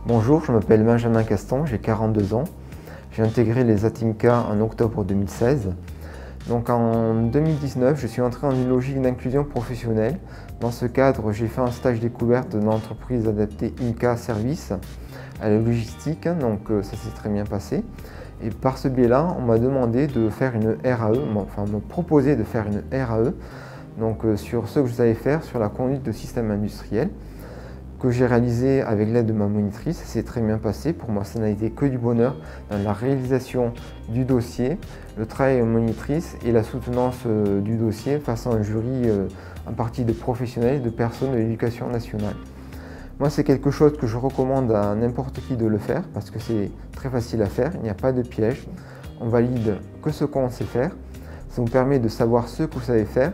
Bonjour, je m'appelle Benjamin Caston, j'ai 42 ans. J'ai intégré les Atimca en octobre 2016. Donc en 2019, je suis entré en une logique d'inclusion professionnelle. Dans ce cadre, j'ai fait un stage découverte de l'entreprise adaptée IMCA Service à la logistique, donc ça s'est très bien passé. Et par ce biais-là, on m'a demandé de faire une RAE, enfin on m'a proposé de faire une RAE, donc sur ce que je savais faire sur la conduite de systèmes industriels, que j'ai réalisé avec l'aide de ma monitrice. Ça s'est très bien passé. Pour moi, ça n'a été que du bonheur dans la réalisation du dossier, le travail en monitrice et la soutenance du dossier face à un jury en partie de professionnels et de personnes de l'éducation nationale. Moi, c'est quelque chose que je recommande à n'importe qui de le faire parce que c'est très facile à faire, il n'y a pas de piège. On valide que ce qu'on sait faire. Ça vous permet de savoir ce que vous savez faire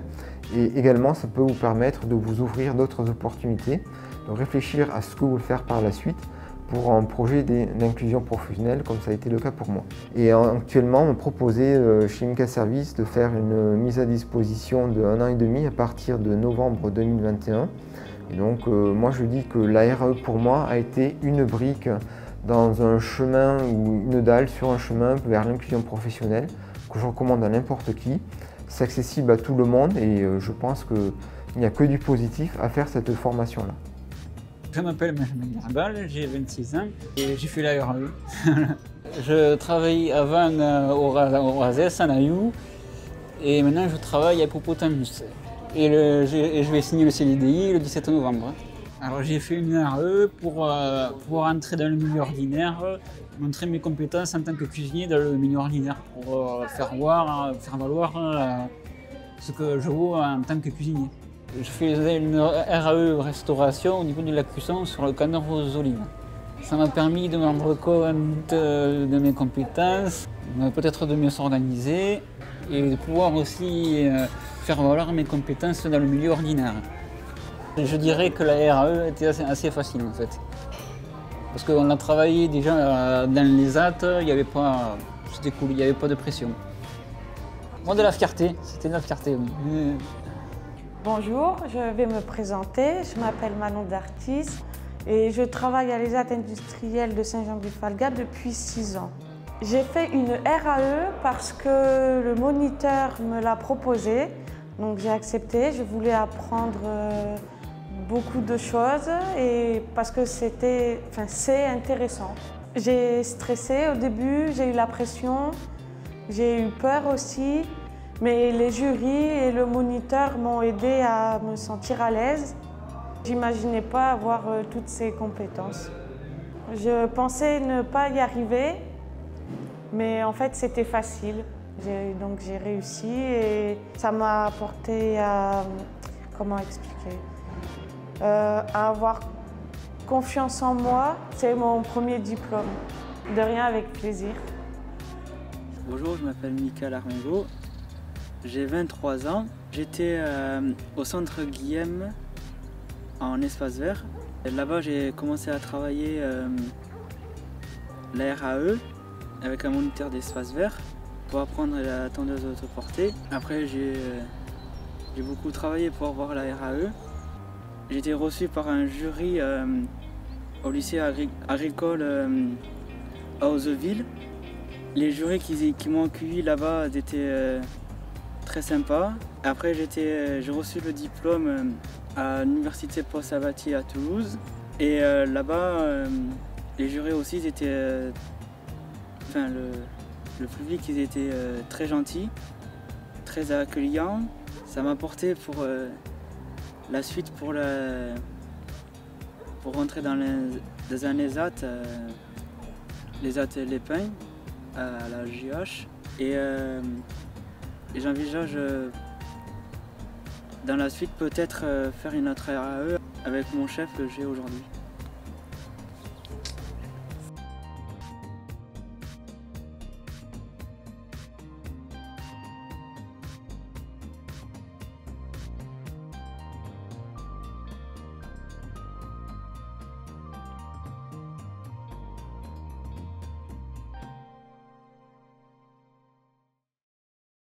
et également ça peut vous permettre de vous ouvrir d'autres opportunités, de réfléchir à ce que vous voulez faire par la suite pour un projet d'inclusion professionnelle comme ça a été le cas pour moi. Et actuellement, on me proposait chez IMCA Service de faire une mise à disposition de 1 an et demi à partir de novembre 2021. Et donc moi je dis que la RAE pour moi a été une brique dans un chemin ou une dalle sur un chemin vers l'inclusion professionnelle que je recommande à n'importe qui. C'est accessible à tout le monde et je pense qu'il n'y a que du positif à faire cette formation-là. Je m'appelle Benjamin Garbal, j'ai 26 ans et j'ai fait la RAE. Je travaillais avant au RASES à Naïou et maintenant je travaille à Hippopotamus. Et je vais signer le CDI le 17 novembre. Alors j'ai fait une RAE pour pouvoir entrer dans le milieu ordinaire, montrer mes compétences en tant que cuisinier dans le milieu ordinaire pour faire valoir ce que je vaux en tant que cuisinier. Je fais une RAE restauration au niveau de la cuisson sur le canard aux olives. Ça m'a permis de me rendre compte de mes compétences, peut-être de mieux s'organiser et de pouvoir aussi faire valoir mes compétences dans le milieu ordinaire. Je dirais que la RAE était assez facile en fait. Parce qu'on a travaillé déjà dans les AT, il n'y avait pas, c'était cool, il n'y avait pas de pression. Moi de la fierté, c'était de la fierté. Oui. Bonjour, je vais me présenter. Je m'appelle Manon Dartis et je travaille à l'ESAT industriel de Saint-Jean-du-Falga depuis 6 ans. J'ai fait une RAE parce que le moniteur me l'a proposé, donc j'ai accepté. Je voulais apprendre beaucoup de choses et parce que c'est intéressant. J'ai stressé au début, j'ai eu la pression, j'ai eu peur aussi. Mais les jurys et le moniteur m'ont aidé à me sentir à l'aise. J'imaginais pas avoir toutes ces compétences. Je pensais ne pas y arriver, mais en fait c'était facile. Donc j'ai réussi et ça m'a apporté à, comment expliquer, à avoir confiance en moi. C'est mon premier diplôme. De rien, avec plaisir. Bonjour, je m'appelle Michael Armengo. J'ai 23 ans. J'étais au centre Guillaume en espace vert. Là-bas, j'ai commencé à travailler la RAE avec un moniteur d'espace vert pour apprendre la tondeuse autoportée. Après, j'ai beaucoup travaillé pour avoir la RAE. J'ai été reçu par un jury au lycée agricole à Ozeville. Les jurys qui m'ont accueilli là-bas étaient très sympa. Après, j'ai reçu le diplôme à l'université Paul Sabatier à Toulouse. Et là-bas, les jurés aussi étaient, le public, ils étaient très gentils, très accueillants. Ça m'a apporté pour la suite, pour rentrer dans un ESAT, l'ESAT Les Pins à la JH. Et j'envisage dans la suite peut-être faire une autre RAE avec mon chef que j'ai aujourd'hui.